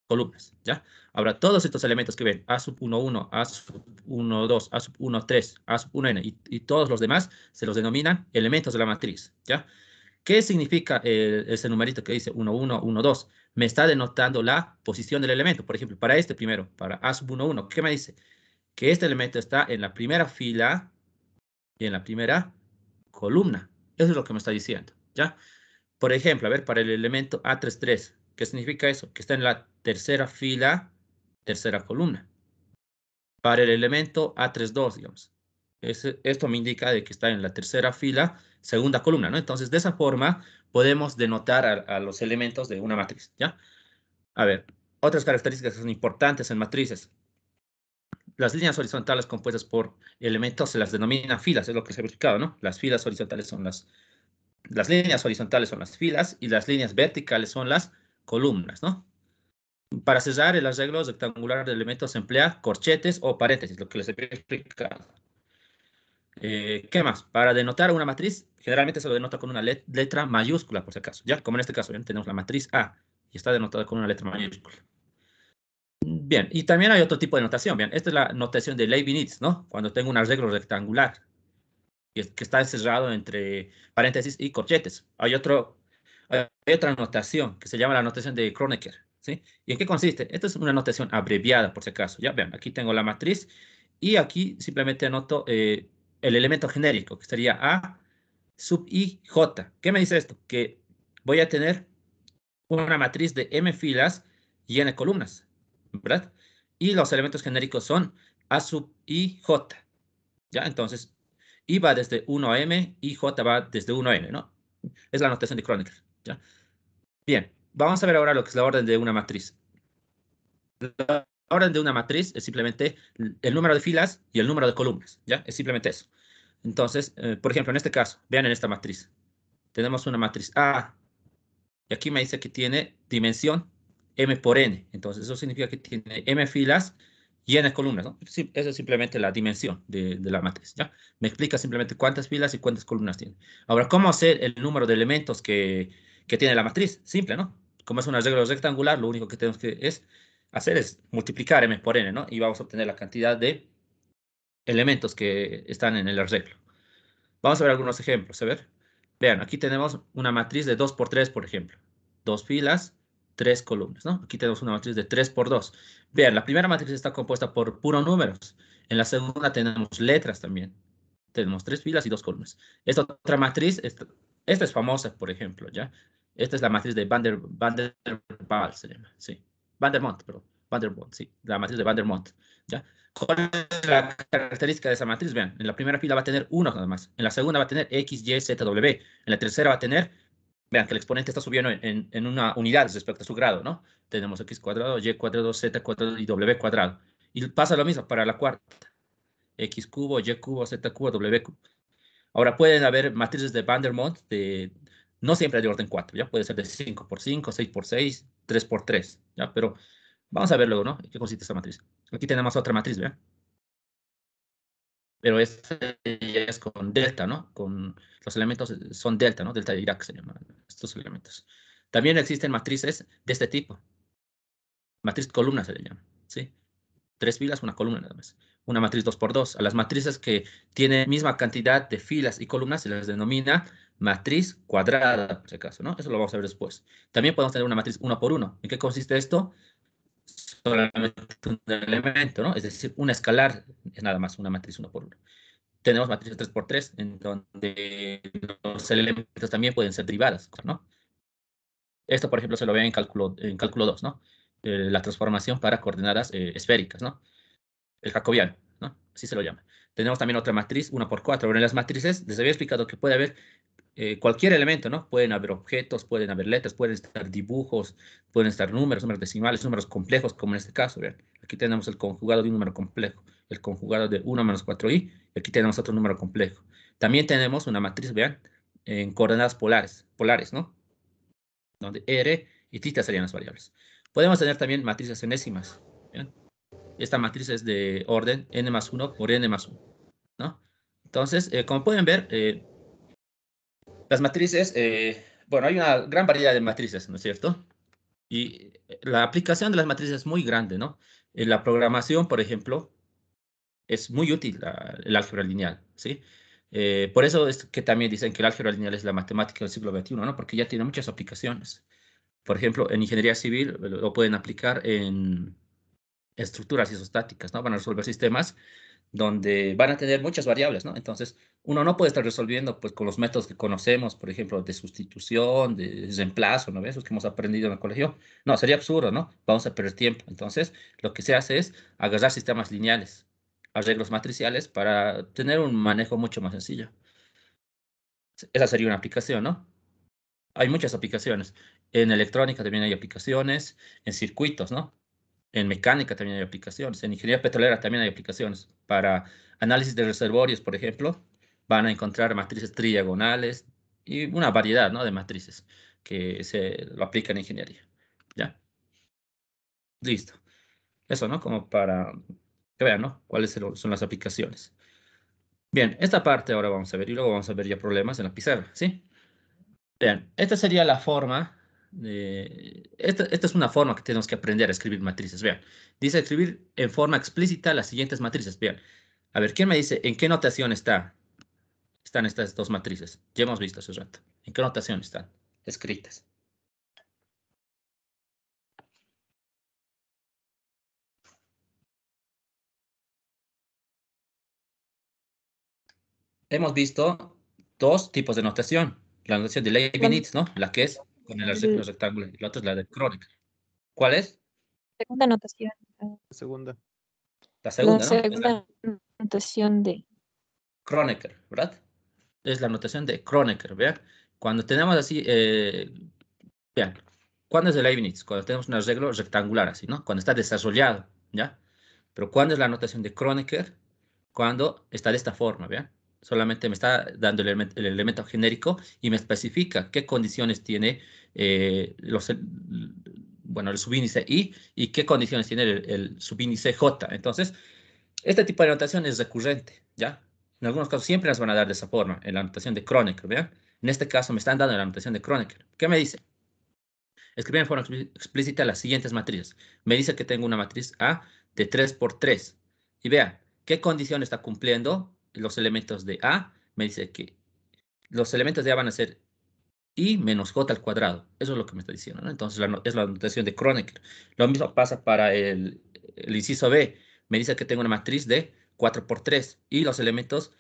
columnas, ¿ya? Ahora, todos estos elementos que ven, A sub 1, 1, A sub 1, 2, A sub 1, 3, A sub 1, n y todos los demás se los denominan elementos de la matriz, ¿ya? ¿Qué significa ese numerito que dice 1, 1, 1, 2? Me está denotando la posición del elemento. Por ejemplo, para este primero, para A sub 1, 1, ¿qué me dice? Que este elemento está en la primera fila y en la primera columna. Eso es lo que me está diciendo, ¿ya? Por ejemplo, a ver, para el elemento A33, ¿qué significa eso? Que está en la tercera fila, tercera columna. Para el elemento A32, digamos. Esto me indica de que está en la tercera fila, segunda columna, ¿no? Entonces, de esa forma, podemos denotar a los elementos de una matriz, ¿ya? A ver, otras características que son importantes en matrices. Las líneas horizontales compuestas por elementos se las denomina filas, es lo que se ha explicado, ¿no? Las filas horizontales son las líneas horizontales son las filas y las líneas verticales son las columnas, ¿no? Para cerrar el arreglo rectangular de elementos se emplea corchetes o paréntesis, lo que les he explicado. ¿Qué más? Para denotar una matriz, generalmente se lo denota con una letra mayúscula, por si acaso. Ya, como en este caso, ¿bien? Tenemos la matriz A y está denotada con una letra mayúscula. Bien, y también hay otro tipo de notación. Bien, esta es la notación de Leibniz, ¿no? Cuando tengo un arreglo rectangular que está encerrado entre paréntesis y corchetes. Hay otra notación que se llama la notación de Kronecker, ¿sí? ¿Y en qué consiste? Esta es una notación abreviada, por si acaso. Ya vean, aquí tengo la matriz y aquí simplemente anoto el elemento genérico, que sería A sub I, J. ¿Qué me dice esto? Que voy a tener una matriz de M filas y N columnas, ¿verdad? Y los elementos genéricos son A sub I, J. ¿Ya? Entonces, I va desde 1 a M y J va desde 1 a N, ¿no? Es la notación de Kronecker, ¿ya? Bien, vamos a ver ahora lo que es la orden de una matriz. La orden de una matriz es simplemente el número de filas y el número de columnas, ¿ya? Es simplemente eso. Entonces, por ejemplo, en este caso, vean en esta matriz. Tenemos una matriz A, y aquí me dice que tiene dimensión M por N. Entonces, eso significa que tiene M filas y N columnas, ¿no? Sí, esa es simplemente la dimensión de la matriz, ¿ya? Me explica simplemente cuántas filas y cuántas columnas tiene. Ahora, ¿cómo hacer el número de elementos que tiene la matriz? Simple, ¿no? Como es un arreglo rectangular, lo único que tenemos que hacer es multiplicar M por N, ¿no? Y vamos a obtener la cantidad de elementos que están en el arreglo. Vamos a ver algunos ejemplos, a ver. Vean, aquí tenemos una matriz de 2 por 3, por ejemplo. Dos filas, tres columnas, ¿no? Aquí tenemos una matriz de 3 por 2. Vean, la primera matriz está compuesta por puros números. En la segunda tenemos letras también. Tenemos tres filas y dos columnas. Esta otra matriz, esta es famosa, por ejemplo, ¿ya? Esta es la matriz de Van der Waals, se llama, sí. Van der Monte, perdón. Van der Monte, sí. La matriz de Van der Monte, ¿ya? ¿Cuál es la característica de esa matriz? Vean, en la primera fila va a tener 1 nada más. En la segunda va a tener X, Y, Z, W. En la tercera va a tener, vean que el exponente está subiendo en una unidad respecto a su grado, ¿no? Tenemos X cuadrado, Y cuadrado, Z cuadrado y W cuadrado. Y pasa lo mismo para la cuarta. X cubo, Y cubo, Z cubo, W cubo. Ahora pueden haber matrices de Van der Monte no siempre de orden 4, ¿ya? Puede ser de 5 por 5, 6 por 6, 3 por 3, ¿ya? Pero vamos a ver luego, ¿no? ¿En qué consiste esta matriz? Aquí tenemos otra matriz, ¿vean? Pero esta ya es con delta, ¿no? Con los elementos son delta, ¿no? Delta de Dirac se llaman estos elementos. También existen matrices de este tipo. Matriz columna se le llama, ¿sí? Tres filas, una columna nada más. Una matriz 2 por 2. A las matrices que tienen misma cantidad de filas y columnas se les denomina matriz cuadrada, por si acaso, ¿no? Eso lo vamos a ver después. También podemos tener una matriz 1 por 1. ¿En qué consiste esto? Solamente un elemento, ¿no? Es decir, una escalar es nada más una matriz 1 por 1. Tenemos matrices 3 por 3, en donde los elementos también pueden ser derivadas, ¿no? Esto, por ejemplo, se lo ve en cálculo 2, ¿no? La transformación para coordenadas esféricas, ¿no? El jacobiano, ¿no? Así se lo llama. Tenemos también otra matriz, 1 por 4. Bueno, en las matrices les había explicado que puede haber cualquier elemento, ¿no? Pueden haber objetos, pueden haber letras, pueden estar dibujos, pueden estar números, números decimales, números complejos, como en este caso, vean. Aquí tenemos el conjugado de un número complejo, el conjugado de 1 menos 4i, y aquí tenemos otro número complejo. También tenemos una matriz, vean, en coordenadas polares, ¿no? Donde R y θ serían las variables. Podemos tener también matrices enésimas, ¿bien? Esta matriz es de orden n más 1 por n más 1, ¿no? Entonces, como pueden ver, las matrices, bueno, hay una gran variedad de matrices, ¿no es cierto? Y la aplicación de las matrices es muy grande, ¿no? En la programación, por ejemplo, es muy útil el álgebra lineal, ¿sí? Por eso es que también dicen que el álgebra lineal es la matemática del siglo XXI, ¿no? Porque ya tiene muchas aplicaciones. Por ejemplo, en ingeniería civil lo pueden aplicar en estructuras isostáticas, ¿no? Van a resolver sistemas donde van a tener muchas variables, ¿no? Entonces, uno no puede estar resolviendo pues con los métodos que conocemos, por ejemplo, de sustitución, de reemplazo, ¿no? Esos que hemos aprendido en el colegio. No, sería absurdo, ¿no? Vamos a perder tiempo. Entonces, lo que se hace es agarrar sistemas lineales, arreglos matriciales para tener un manejo mucho más sencillo. Esa sería una aplicación, ¿no? Hay muchas aplicaciones. En electrónica también hay aplicaciones, en circuitos, ¿no? En mecánica también hay aplicaciones. En ingeniería petrolera también hay aplicaciones. Para análisis de reservorios, por ejemplo, van a encontrar matrices tridiagonales y una variedad, ¿no?, de matrices que se lo aplican en ingeniería. ¿Ya? Listo. Eso, ¿no? Como para que vean, ¿no?, cuáles son las aplicaciones. Bien, esta parte ahora vamos a ver y luego vamos a ver ya problemas en la pizarra, ¿sí? Bien, esta sería la forma de... Esta es una forma que tenemos que aprender a escribir matrices. Vean, dice escribir en forma explícita las siguientes matrices. Vean, a ver, ¿quién me dice en qué notación están estas dos matrices? Ya hemos visto hace rato. ¿En qué notación están escritas? Hemos visto dos tipos de notación. La notación de La, Leibniz, ¿no? La que es con el arreglo el- rectangular. Y la otra es la de Kronecker. ¿Cuál es? segunda anotación. Segunda. La La segunda, ¿no? Es la segunda anotación de Kronecker, ¿verdad? Es la notación de Kronecker, ¿vean? Cuando tenemos así, vean, ¿cuándo es el Leibniz? Cuando tenemos un arreglo rectangular así, ¿no? Cuando está desarrollado, ¿ya? Pero ¿cuándo es la notación de Kronecker? Cuando está de esta forma, ¿vean? Solamente me está dando el elemento genérico y me especifica qué condiciones tiene bueno, el subíndice I y qué condiciones tiene el subíndice J. Entonces, este tipo de notación es recurrente, ¿ya? En algunos casos siempre las van a dar de esa forma, en la notación de Kronecker, ¿vean? En este caso me están dando la notación de Kronecker. ¿Qué me dice? Escribir en forma explícita las siguientes matrices. Me dice que tengo una matriz A de 3 por 3. Y vean, ¿qué condición está cumpliendo los elementos de A? Me dice que los elementos de A van a ser I menos J al cuadrado. Eso es lo que me está diciendo, ¿no? Entonces es la notación de Kronecker. Lo mismo pasa para el inciso B. Me dice que tengo una matriz de 4 por 3 y los elementos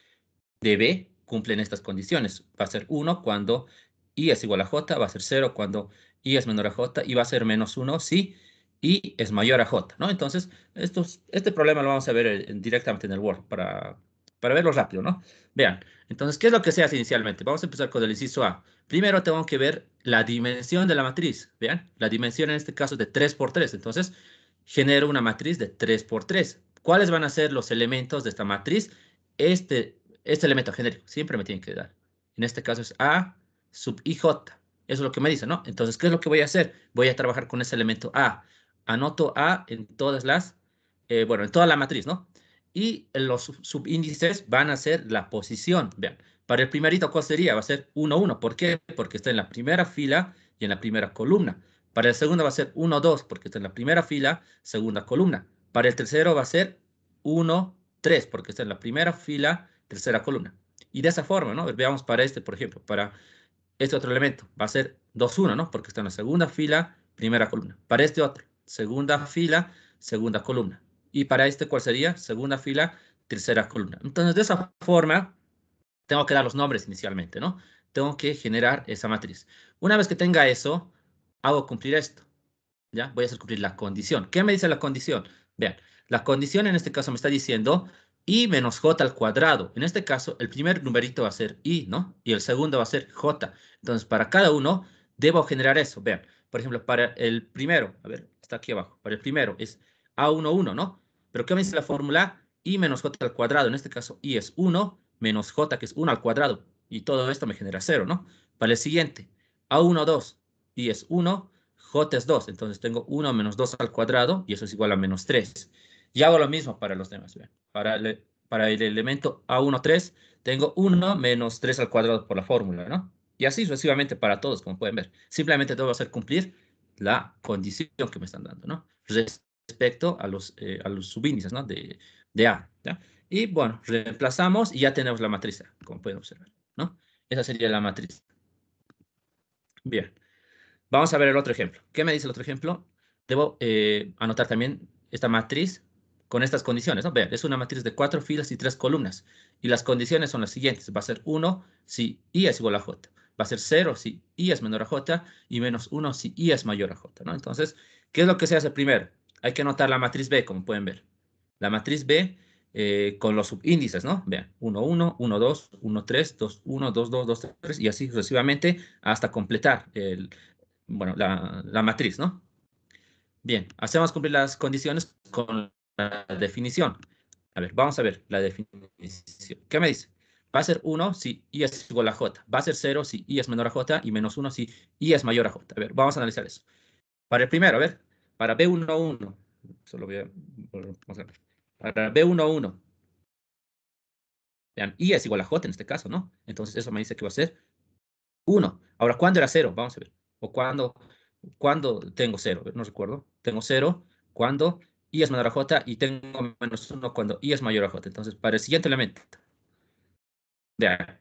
de B cumplen estas condiciones. Va a ser 1 cuando I es igual a J, va a ser 0 cuando I es menor a J y va a ser menos 1 si I es mayor a J, ¿no? Entonces, este problema lo vamos a ver directamente en el Word para verlo rápido, ¿no? Vean, entonces, ¿qué es lo que se hace inicialmente? Vamos a empezar con el inciso A. Primero tengo que ver la dimensión de la matriz. Vean, la dimensión en este caso es de 3 por 3. Entonces, genero una matriz de 3 por 3. ¿Cuáles van a ser los elementos de esta matriz? Este elemento genérico siempre me tiene que dar. En este caso es A sub IJ. Eso es lo que me dice, ¿no? Entonces, ¿qué es lo que voy a hacer? Voy a trabajar con ese elemento A. Anoto A en todas bueno, en toda la matriz, ¿no? Y los subíndices van a ser la posición. Vean, para el primerito, ¿cuál sería? Va a ser 1, 1. ¿Por qué? Porque está en la primera fila y en la primera columna. Para el segundo va a ser 1, 2, porque está en la primera fila, segunda columna. Para el tercero va a ser 1, 3, porque está en la primera fila, tercera columna. Y de esa forma, ¿no? Veamos para este, por ejemplo, para este otro elemento, va a ser 2, 1, ¿no? Porque está en la segunda fila, primera columna. Para este otro, segunda fila, segunda columna. Y para este, ¿cuál sería? Segunda fila, tercera columna. Entonces, de esa forma, tengo que dar los nombres inicialmente, ¿no? Tengo que generar esa matriz. Una vez que tenga eso, hago cumplir esto. ¿Ya? Voy a hacer cumplir la condición. ¿Qué me dice la condición? Vean, la condición en este caso me está diciendo i menos j al cuadrado. En este caso, el primer numerito va a ser i, ¿no? Y el segundo va a ser j. Entonces, para cada uno, debo generar eso. Vean, por ejemplo, para el primero, a ver, está aquí abajo. Para el primero es A11, ¿no? Pero ¿qué me dice la fórmula? I menos j al cuadrado. En este caso, i es 1 menos j, que es 1 al cuadrado. Y todo esto me genera 0, ¿no? Para el siguiente, A12, i es 1, j es 2, entonces tengo 1 menos 2 al cuadrado y eso es igual a menos 3. Y hago lo mismo para los demás. Vean. Para el elemento A13 tengo 1 menos 3 al cuadrado por la fórmula, ¿no? Y así sucesivamente para todos, como pueden ver. Simplemente debo hacer cumplir la condición que me están dando, ¿no? Respecto a los subíndices, ¿no? De A, ¿ya? Y bueno, reemplazamos y ya tenemos la matriz A, como pueden observar, ¿no? Esa sería la matriz. Bien, vamos a ver el otro ejemplo. ¿Qué me dice el otro ejemplo? Debo anotar también esta matriz con estas condiciones, ¿no? Vean, es una matriz de 4 filas y 3 columnas. Y las condiciones son las siguientes. Va a ser 1 si I es igual a J. Va a ser 0 si I es menor a J y menos 1 si I es mayor a J, ¿no? Entonces, ¿qué es lo que se hace primero? Hay que anotar la matriz B, como pueden ver. La matriz B con los subíndices, ¿no? Vean, 1, 1, 1, 2, 1, 3, 2, 1, 2, 2, 2, 3 y así sucesivamente hasta completar bueno, la matriz, ¿no? Bien, hacemos cumplir las condiciones con la definición. A ver, vamos a ver la definición. ¿Qué me dice? Va a ser 1 si I es igual a J. Va a ser 0 si I es menor a J y menos 1 si I es mayor a J. A ver, vamos a analizar eso. Para el primero, a ver, para B11, solo voy a mostrar. Para B11, vean, I es igual a J en este caso, ¿no? Entonces eso me dice que va a ser 1. Ahora, ¿cuándo era 0? Vamos a ver. O cuando tengo 0. No recuerdo. Tengo 0 cuando I es menor a J y tengo menos 1 cuando I es mayor a J. Entonces, para el siguiente elemento, vean,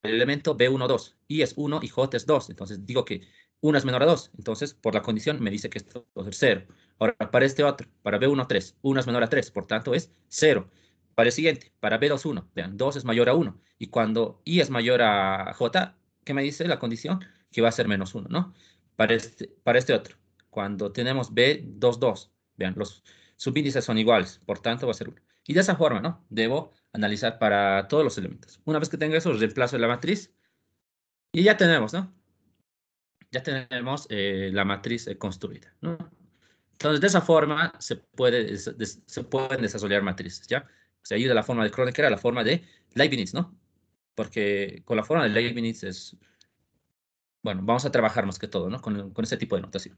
el elemento B12, I es 1 y J es 2. Entonces, digo que 1 es menor a 2. Entonces, por la condición, me dice que esto va a ser 0. Ahora, para este otro, para B13, 1 es menor a 3. Por tanto, es 0. Para el siguiente, para B21, vean, 2 es mayor a 1. Y cuando I es mayor a J, ¿qué me dice la condición? Que va a ser menos 1, ¿no? Para este otro, cuando tenemos B22, vean, los subíndices son iguales. Por tanto, va a ser 1. Y de esa forma, ¿no? Debo analizar para todos los elementos. Una vez que tenga eso, reemplazo la matriz y ya tenemos, ¿no? Ya tenemos la matriz construida, ¿no? Entonces, de esa forma se pueden desarrollar matrices, ¿ya? O sea, ahí de la forma de Kronecker a la forma de Leibniz, ¿no? Porque con la forma de Leibniz es, bueno, vamos a trabajar más que todo, ¿no? Con ese tipo de notación.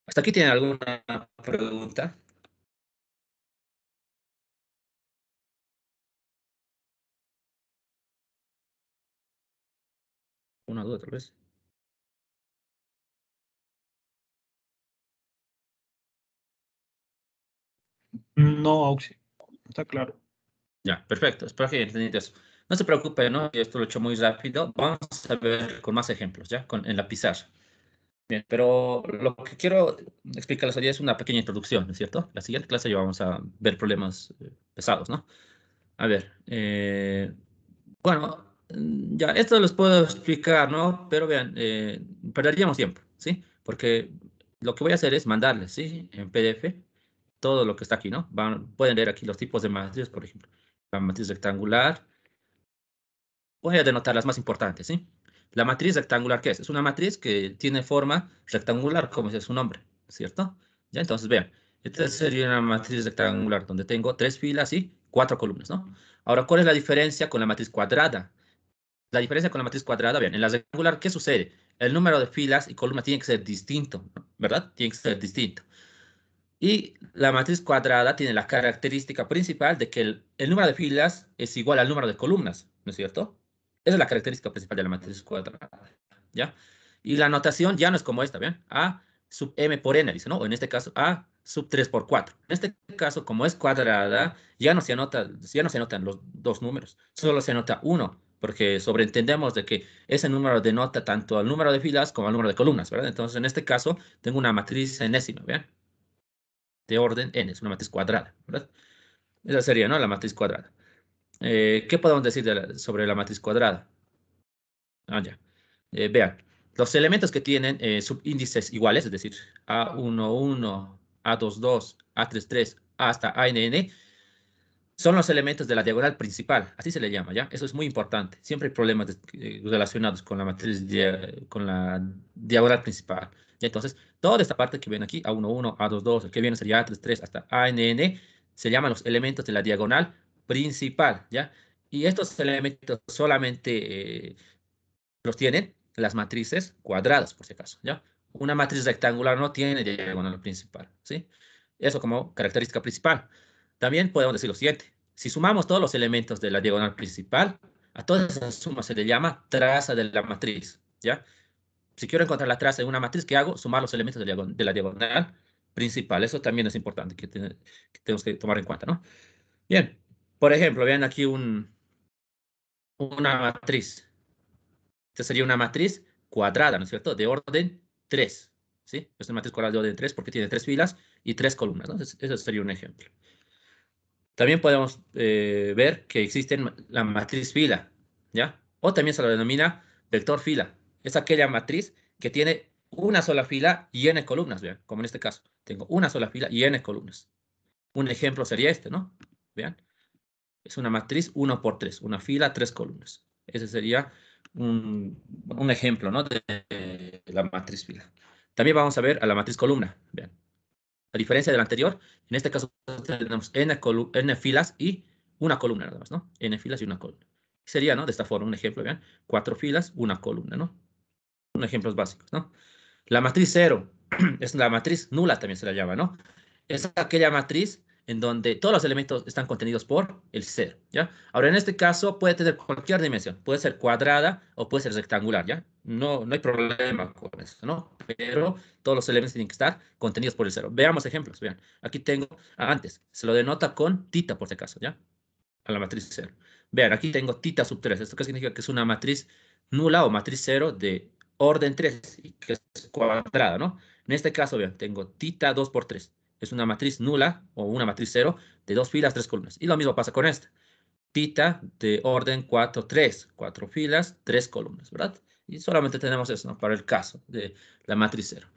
¿Hasta aquí tienen alguna pregunta? ¿Una duda, tal vez? No, Auxi, está claro. Ya, perfecto. Espero que entendiste eso. No se preocupe, ¿no? Esto lo he hecho muy rápido. Vamos a ver con más ejemplos, ¿ya? En la pizarra. Bien, pero lo que quiero explicarles hoy es una pequeña introducción, ¿no es cierto? La siguiente clase ya vamos a ver problemas pesados, ¿no? A ver, bueno, ya, esto les puedo explicar, ¿no? Pero vean, perderíamos tiempo, ¿sí? Porque lo que voy a hacer es mandarles, ¿sí? En PDF, todo lo que está aquí, ¿no? Pueden leer aquí los tipos de matrices, por ejemplo. La matriz rectangular. Voy a denotar las más importantes, ¿sí? La matriz rectangular, ¿qué es? Es una matriz que tiene forma rectangular, como dice su nombre, ¿cierto? Ya, entonces, vean, esta sería una matriz rectangular donde tengo 3 filas y 4 columnas, ¿no? Ahora, ¿cuál es la diferencia con la matriz cuadrada? La diferencia con la matriz cuadrada, vean, en la rectangular, ¿qué sucede? El número de filas y columnas tiene que ser distinto, ¿no? ¿Verdad? Tiene que ser distinto. Y la matriz cuadrada tiene la característica principal de que el número de filas es igual al número de columnas, ¿no es cierto? Esa es la característica principal de la matriz cuadrada, ¿ya? Y la notación ya no es como esta, ¿ven? A sub m por n, dice, ¿no? O en este caso, A sub 3 por 4. En este caso, como es cuadrada, ya no se anotan los dos números, solo se anota uno, porque sobreentendemos de que ese número denota tanto al número de filas como al número de columnas, ¿verdad? Entonces, en este caso, tengo una matriz enésima, ¿ven? De orden n, es una matriz cuadrada, ¿verdad? Esa sería, ¿no? La matriz cuadrada. ¿Qué podemos decir sobre la matriz cuadrada? Ah, ya. Vean, los elementos que tienen subíndices iguales, es decir, A11, A22, A33, hasta ANN, son los elementos de la diagonal principal, así se le llama, ¿ya? Eso es muy importante. Siempre hay problemas relacionados con la matriz, con la diagonal principal. ¿Ya? Entonces, toda esta parte que ven aquí, A11, A22, el que viene sería A33 hasta ANN, se llaman los elementos de la diagonal principal, ¿ya? Y estos elementos solamente los tienen las matrices cuadradas, por si acaso, ¿ya? Una matriz rectangular no tiene diagonal principal, ¿sí? Eso como característica principal. También podemos decir lo siguiente. Si sumamos todos los elementos de la diagonal principal, a toda esa suma se le llama traza de la matriz, ¿ya? Si quiero encontrar la traza de una matriz, ¿qué hago? Sumar los elementos de la diagonal principal. Eso también es importante que tenemos que tomar en cuenta, ¿no? Bien, por ejemplo, vean aquí una matriz. Esta sería una matriz cuadrada, ¿no es cierto? De orden 3, ¿sí? Es una matriz cuadrada de orden 3 porque tiene 3 filas y 3 columnas, ¿no? Entonces, ese sería un ejemplo. También podemos ver que existe la matriz fila, ¿ya? O también se lo denomina vector fila. Es aquella matriz que tiene una sola fila y n columnas, vean, como en este caso. Tengo una sola fila y n columnas. Un ejemplo sería este, ¿no? Vean. Es una matriz 1 por 3, una fila, 3 columnas. Ese sería un ejemplo, ¿no? De la matriz fila. También vamos a ver a la matriz columna. Vean. A diferencia del anterior, en este caso tenemos n filas y una columna nada más, ¿no? N filas y una columna. Sería, ¿no? De esta forma, un ejemplo, vean. 4 filas, una columna, ¿no? Son ejemplos básicos, ¿no? La matriz 0 es la matriz nula, también se la llama, ¿no? Es aquella matriz en donde todos los elementos están contenidos por el 0, ¿ya? Ahora, en este caso, puede tener cualquier dimensión. Puede ser cuadrada o puede ser rectangular, ¿ya? No hay problema con eso, ¿no? Pero todos los elementos tienen que estar contenidos por el 0. Veamos ejemplos, vean. Aquí tengo, antes, se lo denota con tita, por si acaso, ¿ya? A la matriz 0. Vean, aquí tengo tita sub 3. ¿Esto qué significa? Que es una matriz nula o matriz 0 de orden 3, y que es cuadrada, ¿no? En este caso, vean, tengo tita 2 por 3. Es una matriz nula o una matriz 0 de 2 filas, 3 columnas. Y lo mismo pasa con esta. Tita de orden 4, 3. 4 filas, 3 columnas, ¿verdad? Y solamente tenemos eso, ¿no? Para el caso de la matriz 0.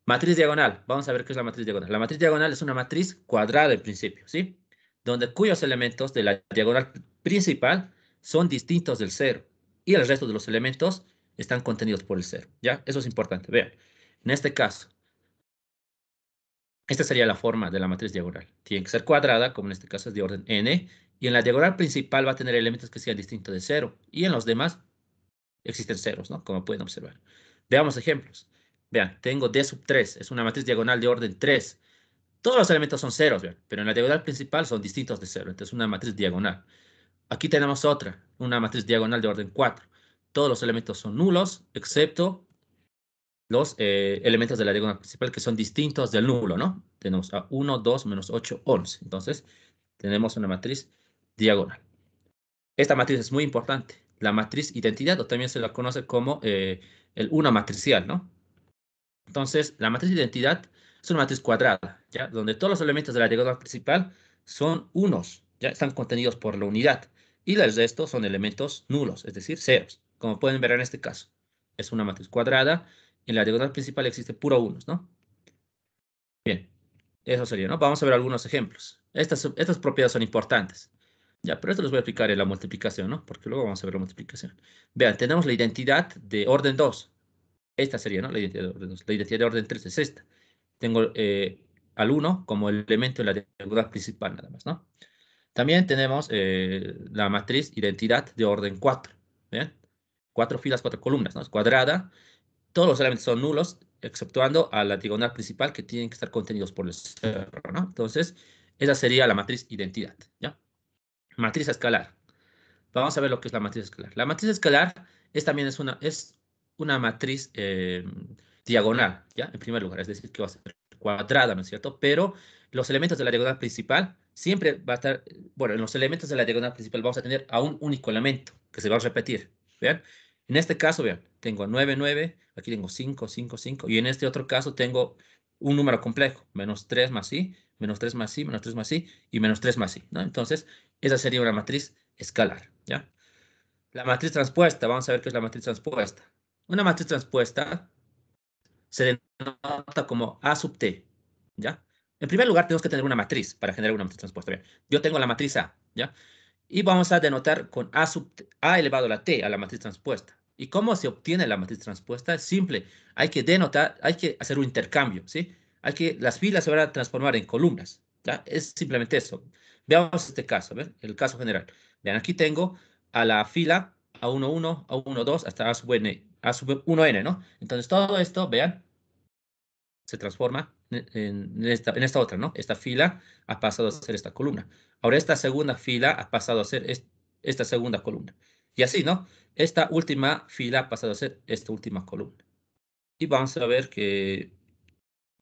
Matriz diagonal. Vamos a ver qué es la matriz diagonal. La matriz diagonal es una matriz cuadrada en principio, ¿sí? Donde cuyos elementos de la diagonal principal son distintos del 0 y el resto de los elementos están contenidos por el 0, ¿ya? Eso es importante. Vean, en este caso, esta sería la forma de la matriz diagonal. Tiene que ser cuadrada, como en este caso es de orden n, y en la diagonal principal va a tener elementos que sean distintos de 0, y en los demás existen ceros, ¿no? Como pueden observar. Veamos ejemplos. Vean, tengo D sub 3, es una matriz diagonal de orden 3. Todos los elementos son ceros, vean, pero en la diagonal principal son distintos de 0, entonces una matriz diagonal. Aquí tenemos otra, una matriz diagonal de orden 4. Todos los elementos son nulos, excepto los elementos de la diagonal principal que son distintos del nulo, ¿no? Tenemos a 1, 2, menos 8, 11. Entonces, tenemos una matriz diagonal. Esta matriz es muy importante. La matriz identidad, o también se la conoce como el 1 matricial, ¿no? Entonces, la matriz identidad es una matriz cuadrada, ¿ya? Donde todos los elementos de la diagonal principal son unos, ya están contenidos por la unidad. Y el resto son elementos nulos, es decir, ceros. Como pueden ver en este caso. Es una matriz cuadrada. En la diagonal principal existe puro unos, ¿no? Bien, eso sería, ¿no? Vamos a ver algunos ejemplos. Estas propiedades son importantes. Ya, pero esto les voy a explicar en la multiplicación, ¿no? Porque luego vamos a ver la multiplicación. Vean, tenemos la identidad de orden 2. Esta sería, ¿no? La identidad de orden 2. La identidad de orden 3 es esta. Tengo al 1 como elemento de la diagonal principal, nada más, ¿no? También tenemos la matriz identidad de orden 4. ¿Ven? 4 filas, 4 columnas, ¿no? Es cuadrada. Todos los elementos son nulos, exceptuando a la diagonal principal que tienen que estar contenidos por el 0, ¿no? Entonces, esa sería la matriz identidad, ¿ya? Matriz escalar. Vamos a ver lo que es la matriz escalar. La matriz escalar también es una matriz diagonal, ¿ya? En primer lugar, es decir, que va a ser cuadrada, ¿no es cierto? Pero los elementos de la diagonal principal siempre va a estar, bueno, en los elementos de la diagonal principal vamos a tener a un único elemento que se va a repetir, ¿vean? En este caso, vean, tengo 9, 9, aquí tengo 5, 5, 5, y en este otro caso tengo un número complejo, menos 3 más i, menos 3 más i, menos 3 más i, y menos 3 más i, ¿no? Entonces, esa sería una matriz escalar, ¿ya? La matriz transpuesta, vamos a ver qué es la matriz transpuesta. Una matriz transpuesta se denota como A sub T, ¿ya? En primer lugar, tenemos que tener una matriz para generar una matriz transpuesta. Bien, yo tengo la matriz A, ¿ya? Y vamos a denotar con A sub T, A elevado a la T, a la matriz transpuesta. ¿Y cómo se obtiene la matriz transpuesta? Es simple. Hay que denotar, hay que hacer un intercambio, ¿sí? Las filas se van a transformar en columnas, ¿ya? Es simplemente eso. Veamos este caso, ¿ven? El caso general. Vean, aquí tengo a la fila A11, A12, hasta A sub 1n, ¿no? Entonces, todo esto, vean, se transforma en esta otra, ¿no? Esta fila ha pasado a ser esta columna. Ahora, esta segunda fila ha pasado a ser esta segunda columna. Y así, ¿no? Esta última fila ha pasado a ser esta última columna. Y vamos a ver que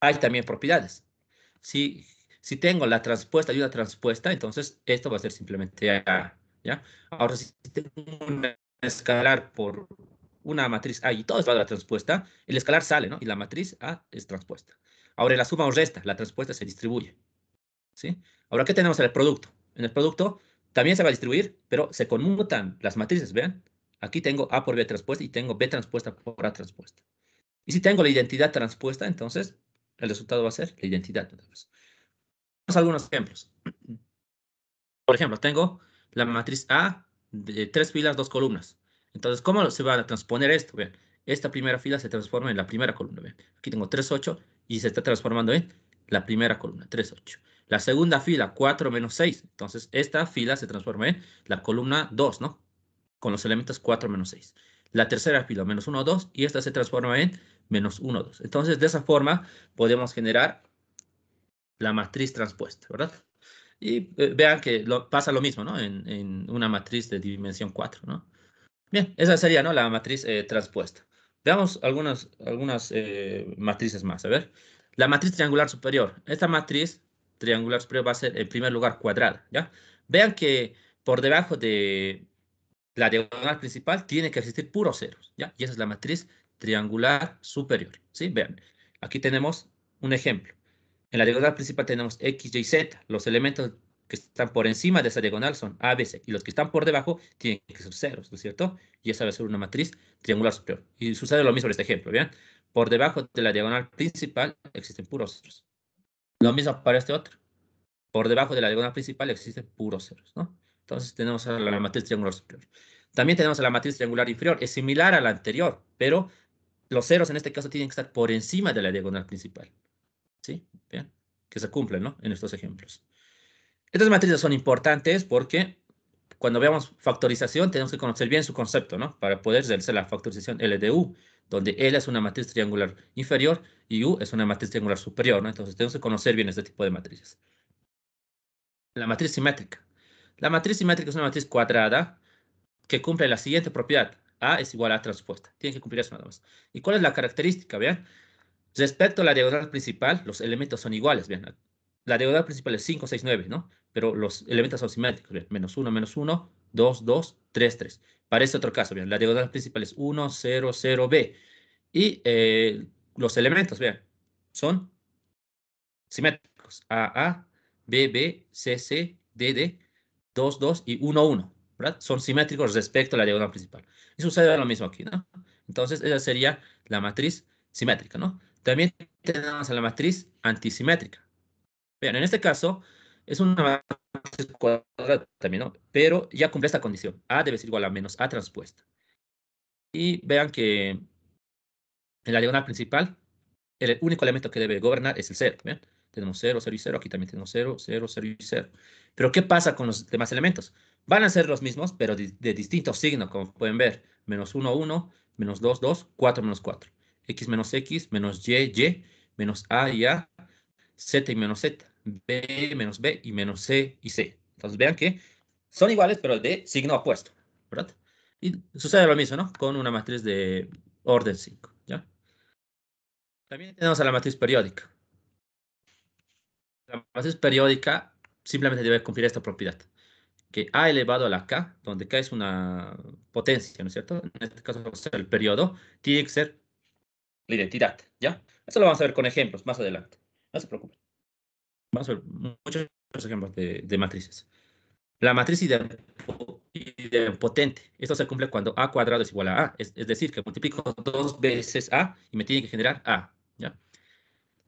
hay también propiedades. Si tengo la transpuesta y una transpuesta, entonces esto va a ser simplemente A, ¿ya? Ahora, si tengo una escalar por una matriz A y todo es para la transpuesta, el escalar sale, ¿no? Y la matriz A es transpuesta. Ahora, la suma o resta, la transpuesta se distribuye, ¿sí? Ahora, ¿qué tenemos en el producto? En el producto también se va a distribuir, pero se conmutan las matrices, ¿vean? Aquí tengo A por B transpuesta y tengo B transpuesta por A transpuesta. Y si tengo la identidad transpuesta, entonces el resultado va a ser la identidad. Vamos a algunos ejemplos. Por ejemplo, tengo la matriz A de 3 filas, 2 columnas. Entonces, ¿cómo se va a transponer esto? Vean, esta primera fila se transforma en la primera columna. Vean, aquí tengo 3, 8 y se está transformando en la primera columna, 3, 8. La segunda fila, 4 menos 6. Entonces, esta fila se transforma en la columna 2, ¿no? Con los elementos 4 menos 6. La tercera fila, menos 1, 2, y esta se transforma en menos 1, 2. Entonces, de esa forma, podemos generar la matriz transpuesta, ¿verdad? Y vean que pasa lo mismo, ¿no? En una matriz de dimensión 4, ¿no? Bien, esa sería, ¿no? La matriz transpuesta. Veamos algunas matrices más. A ver, la matriz triangular superior. Esta matriz triangular superior va a ser, en primer lugar, cuadrada, ¿ya? Vean que por debajo de la diagonal principal tiene que existir puros ceros, ¿ya? Y esa es la matriz triangular superior, ¿sí? Vean, aquí tenemos un ejemplo. En la diagonal principal tenemos X, Y, Z. Los elementos que están por encima de esa diagonal son A, B, C. Y los que están por debajo tienen que ser ceros, ¿no es cierto? Y esa va a ser una matriz triangular superior. Y sucede lo mismo en este ejemplo, ¿vean? Por debajo de la diagonal principal existen puros ceros. Lo mismo para este otro. Por debajo de la diagonal principal existen puros ceros, ¿no? Entonces tenemos a la matriz triangular superior. También tenemos a la matriz triangular inferior. Es similar a la anterior, pero los ceros en este caso tienen que estar por encima de la diagonal principal. ¿Sí? Vean, que se cumplen, ¿no? En estos ejemplos. Estas matrices son importantes porque cuando veamos factorización tenemos que conocer bien su concepto, ¿no? Para poder realizar la factorización L de U, donde L es una matriz triangular inferior y U es una matriz triangular superior, ¿no? Entonces tenemos que conocer bien este tipo de matrices. La matriz simétrica. La matriz simétrica es una matriz cuadrada que cumple la siguiente propiedad. A es igual a A transpuesta. Tiene que cumplir eso nada más. ¿Y cuál es la característica? Vean. Respecto a la diagonal principal, los elementos son iguales. Vean. La diagonal principal es 5, 6, 9, ¿no? Pero los elementos son simétricos. Vean. Menos 1, 2, 2, 3, 3. Para este otro caso, vean. La diagonal principal es 1, 0, 0, B. Y los elementos, vean, son simétricos. A, B, B, C, C, D, D, 2, 2 y 1, 1. ¿Verdad? Son simétricos respecto a la diagonal principal. Y sucede lo mismo aquí, ¿no? Entonces, esa sería la matriz simétrica, ¿no? También tenemos a la matriz antisimétrica. Vean, en este caso, es una matriz cuadrada también, ¿no? Pero ya cumple esta condición. A debe ser igual a menos A transpuesta. Y vean que en la diagonal principal, el único elemento que debe gobernar es el 0. ¿Ven? Tenemos 0, 0 y 0. Aquí también tenemos 0, 0, 0 y 0. Pero ¿qué pasa con los demás elementos? Van a ser los mismos, pero de distintos signos, como pueden ver. Menos 1, 1, menos 2, 2, 4, menos 4. X menos X, menos Y, Y, menos A y A, Z y menos Z, B menos B y menos C y C. Entonces vean que son iguales, pero de signo opuesto, ¿verdad? Y sucede lo mismo, ¿no? Con una matriz de orden 5, ¿ya? También tenemos a la matriz periódica. La matriz periódica simplemente debe cumplir esta propiedad, que A elevado a la K, donde K es una potencia, ¿no es cierto? En este caso va a ser el periodo, tiene que ser la identidad, ¿ya? Eso lo vamos a ver con ejemplos más adelante. No se preocupen. Vamos a ver muchos ejemplos de matrices. La matriz idempotente. Esto se cumple cuando A cuadrado es igual a A. Es decir, que multiplico 2 veces A y me tiene que generar A, ¿ya?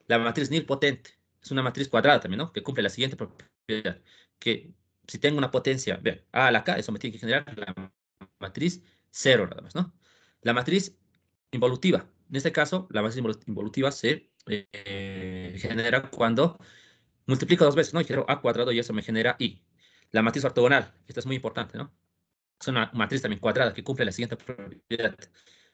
La matriz nilpotente es una matriz cuadrada también, ¿no? Que cumple la siguiente propiedad. Que si tengo una potencia, vean, A a la K, eso me tiene que generar la matriz 0 nada más, ¿no? La matriz involutiva. En este caso, la matriz involutiva se genera cuando multiplico 2 veces, ¿no? Y genero A cuadrado y eso me genera I. La matriz ortogonal. Esta es muy importante, ¿no? Es una matriz también cuadrada que cumple la siguiente propiedad.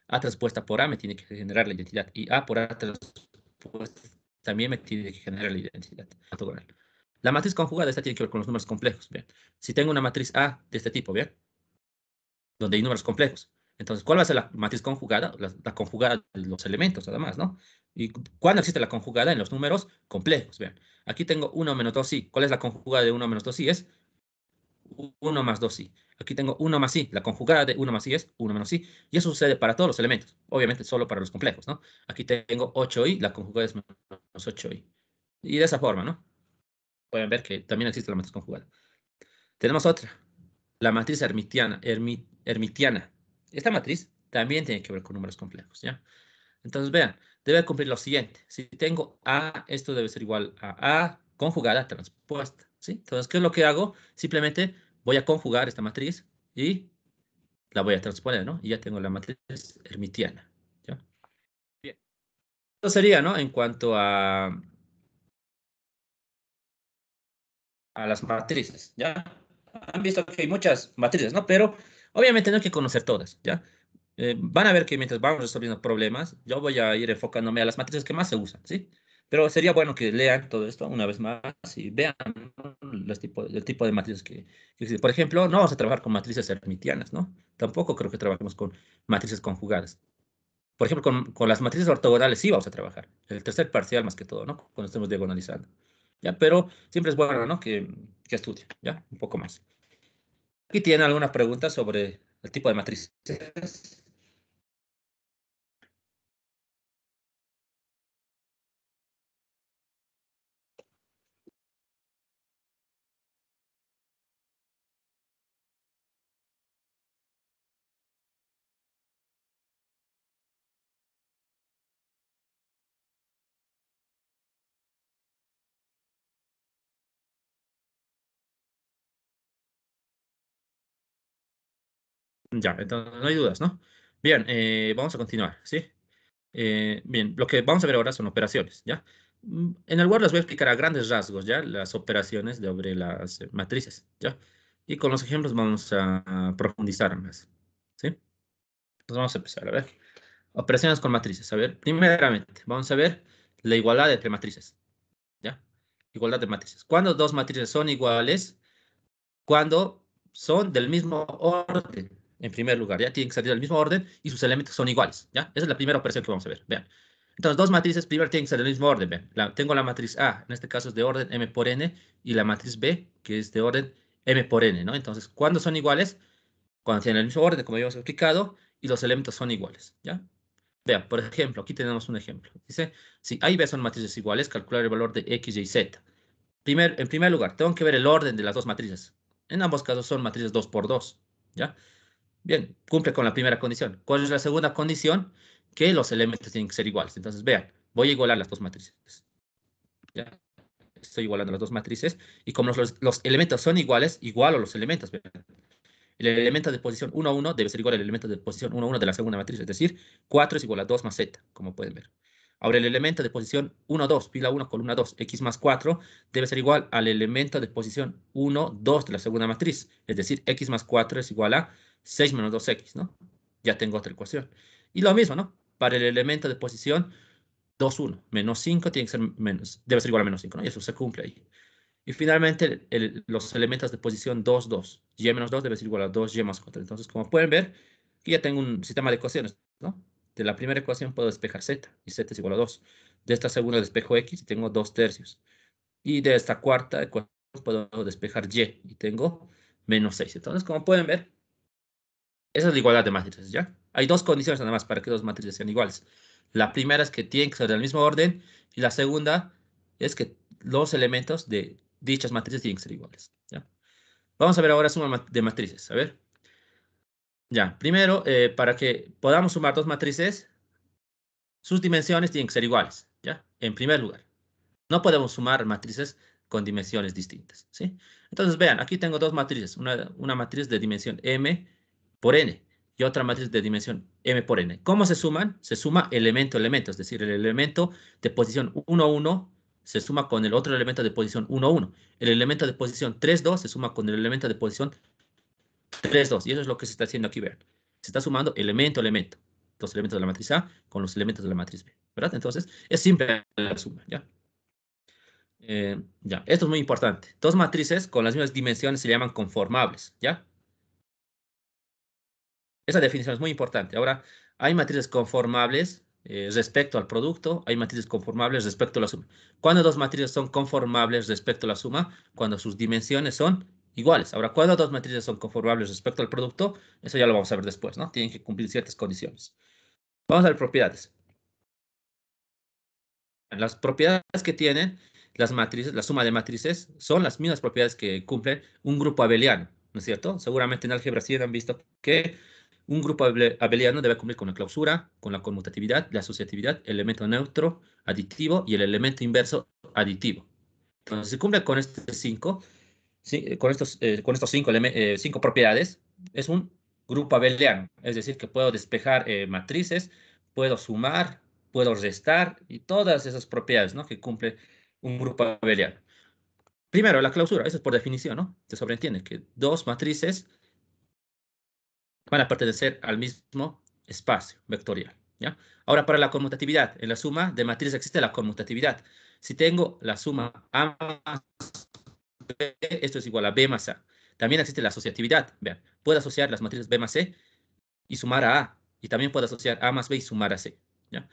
A transpuesta por A me tiene que generar la identidad. Y A por A transpuesta también me tiene que generar la identidad ortogonal. La matriz conjugada, esta tiene que ver con los números complejos. ¿Bien? Si tengo una matriz A de este tipo, ¿bien? Donde hay números complejos. Entonces, ¿cuál va a ser la matriz conjugada? La conjugada de los elementos, además, ¿no? ¿Y cuándo existe la conjugada? En los números complejos. Vean, aquí tengo 1 menos 2i. ¿Cuál es la conjugada de 1 menos 2i? Es 1 más 2i. Aquí tengo 1 más i. La conjugada de 1 más i es 1 menos i. Y eso sucede para todos los elementos. Obviamente, solo para los complejos, ¿no? Aquí tengo 8i. La conjugada es menos 8i. Y de esa forma, ¿no? Pueden ver que también existe la matriz conjugada. Tenemos otra. La matriz hermitiana. Esta matriz también tiene que ver con números complejos, ¿ya? Entonces, vean, debe cumplir lo siguiente. Si tengo A, esto debe ser igual a A conjugada transpuesta, ¿sí? Entonces, ¿qué es lo que hago? Simplemente voy a conjugar esta matriz y la voy a transponer, ¿no? Y ya tengo la matriz hermitiana, ¿ya? Bien. Esto sería, ¿no? En cuanto a las matrices, ¿ya? Han visto que hay muchas matrices, ¿no? Pero obviamente no hay que conocer todas, ¿ya? Van a ver que mientras vamos resolviendo problemas, yo voy a ir enfocándome a las matrices que más se usan, ¿sí? Pero sería bueno que lean todo esto una vez más y vean, ¿no? El tipo de matrices que existen. Por ejemplo, no vamos a trabajar con matrices hermitianas, ¿no? Tampoco creo que trabajemos con matrices conjugadas. Por ejemplo, con las matrices ortogonales sí vamos a trabajar. El tercer parcial más que todo, ¿no? Cuando estemos diagonalizando. ¿Ya? Pero siempre es bueno, ¿no? Que estudien, ¿ya? Un poco más. Aquí tienen alguna pregunta sobre el tipo de matrices. Ya, entonces no hay dudas, ¿no? Bien, vamos a continuar, ¿sí? Bien, lo que vamos a ver ahora son operaciones, ¿ya? En el Word les voy a explicar a grandes rasgos, ¿ya? Las operaciones sobre las matrices, ¿ya? Y con los ejemplos vamos a profundizar más, ¿sí? Entonces vamos a empezar, a ver. Operaciones con matrices, a ver. Primeramente, vamos a ver la igualdad entre matrices, ¿ya? Igualdad de matrices. Cuando dos matrices son iguales, cuando son del mismo orden, en primer lugar, ya tienen que salir del mismo orden y sus elementos son iguales, ¿ya? Esa es la primera operación que vamos a ver, vean. Entonces, dos matrices primero tienen que ser del mismo orden, vean. Tengo la matriz A, en este caso es de orden M por N, y la matriz B, que es de orden M por N, ¿no? Entonces, ¿cuándo son iguales? Cuando tienen el mismo orden, como ya hemos explicado, y los elementos son iguales, ¿ya? Vean, por ejemplo, aquí tenemos un ejemplo. Dice, si A y B son matrices iguales, calcular el valor de X, Y, Z. En primer lugar, tengo que ver el orden de las dos matrices. En ambos casos son matrices 2 por 2, ¿ya? Bien, cumple con la primera condición. ¿Cuál es la segunda condición? Que los elementos tienen que ser iguales. Entonces, vean, voy a igualar las dos matrices, ¿ya? Estoy igualando las dos matrices y como los elementos son iguales, igualo los elementos. Vean. El elemento de posición 1, 1 debe ser igual al elemento de posición 1, 1 de la segunda matriz, es decir, 4 es igual a 2 más z, como pueden ver. Ahora, el elemento de posición 1, 2, fila 1, columna 2, x más 4, debe ser igual al elemento de posición 1, 2 de la segunda matriz, es decir, x más 4 es igual a 6 menos 2x, ¿no? Ya tengo otra ecuación. Y lo mismo, ¿no? Para el elemento de posición 2, 1, menos 5 tiene que ser debe ser igual a menos 5, ¿no? Y eso se cumple ahí. Y finalmente, los elementos de posición 2, 2. Y menos 2 debe ser igual a 2y más 4. Entonces, como pueden ver, aquí ya tengo un sistema de ecuaciones, ¿no? De la primera ecuación puedo despejar z, y z es igual a 2. De esta segunda despejo x, y tengo 2 tercios. Y de esta cuarta ecuación puedo despejar y tengo menos 6. Entonces, como pueden ver, esa es la igualdad de matrices, ¿ya? Hay dos condiciones nada más para que dos matrices sean iguales. La primera es que tienen que ser del mismo orden, y la segunda es que los elementos de dichas matrices tienen que ser iguales, ¿ya? Vamos a ver ahora suma de matrices, a ver. Ya, primero, para que podamos sumar dos matrices, sus dimensiones tienen que ser iguales, ¿ya? En primer lugar. No podemos sumar matrices con dimensiones distintas, ¿sí? Entonces, vean, aquí tengo dos matrices. Una matriz de dimensión m por n y otra matriz de dimensión m por n. ¿Cómo se suman? Se suma elemento-elemento, es decir, el elemento de posición 1, 1 se suma con el otro elemento de posición 1, 1. El elemento de posición 3, 2 se suma con el elemento de posición 3, 2. Y eso es lo que se está haciendo aquí, vean. Se está sumando elemento-elemento. Los elementos de la matriz A con los elementos de la matriz B, ¿verdad? Entonces, es simple la suma, ¿ya? Ya, esto es muy importante. Dos matrices con las mismas dimensiones se llaman conformables, ¿ya? Esa definición es muy importante. Ahora, hay matrices conformables respecto al producto, hay matrices conformables respecto a la suma. ¿Cuándo dos matrices son conformables respecto a la suma? Cuando sus dimensiones son iguales. Ahora, ¿cuándo dos matrices son conformables respecto al producto? Eso ya lo vamos a ver después, ¿no? Tienen que cumplir ciertas condiciones. Vamos a ver propiedades. Las propiedades que tienen las matrices, la suma de matrices, son las mismas propiedades que cumplen un grupo abeliano, ¿no es cierto? Seguramente en álgebra sí han visto que un grupo abeliano debe cumplir con la clausura, con la conmutatividad, la asociatividad, el elemento neutro aditivo y el elemento inverso aditivo. Entonces, si cumple con estos cinco, con estos cinco propiedades, es un grupo abeliano. Es decir, que puedo despejar matrices, puedo sumar, puedo restar y todas esas propiedades, ¿no?, que cumple un grupo abeliano. Primero, la clausura, eso es por definición, ¿no? Se sobreentiende que dos matrices van a pertenecer al mismo espacio vectorial, ¿ya? Ahora, para la conmutatividad, en la suma de matrices existe la conmutatividad. Si tengo la suma A más B, esto es igual a B más A. También existe la asociatividad. Vean, puedo asociar las matrices B más C y sumar a A. Y también puedo asociar A más B y sumar a C, ¿ya?